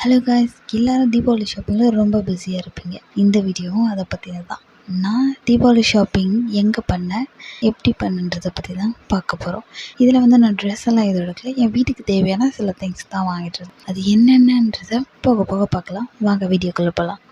Hello guys, எல்லோரும் தீபாவளி ஷாப்பிங்கில் ரொம்ப பிஸியாக இருப்பீங்க. இந்த வீடியோவும் அதை பற்றினது தான். நான் தீபாவளி ஷாப்பிங் எங்கே பண்ணேன், எப்படி பண்ணன்றதை பற்றி தான் பார்க்க போகிறோம். இதில் நான் ட்ரெஸ் எல்லாம் எதுவும் எடுக்கல. என் வீட்டுக்கு தேவையான சில திங்ஸ் தான் வாங்கிட்டு இருந்தேன். அது என்னென்னன்றதை போக போக பார்க்கலாம். வாங்க வீடியோக்குள்ளே போகலாம்.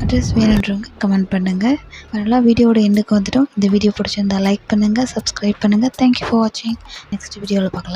அட்ரஸ் வேணுன்றவங்க கமெண்ட் பண்ணுங்கள். அதனால் வீடியோட எண்டுக்கு வந்துட்டோம். இந்த வீடியோ பிடிச்சிருந்தால் லைக் பண்ணுங்கள், சப்ஸ்கிரைப் பண்ணுங்கள். தேங்க்யூ ஃபார் வாட்சிங். நெக்ஸ்ட் வீடியோவில் பார்க்கலாம்.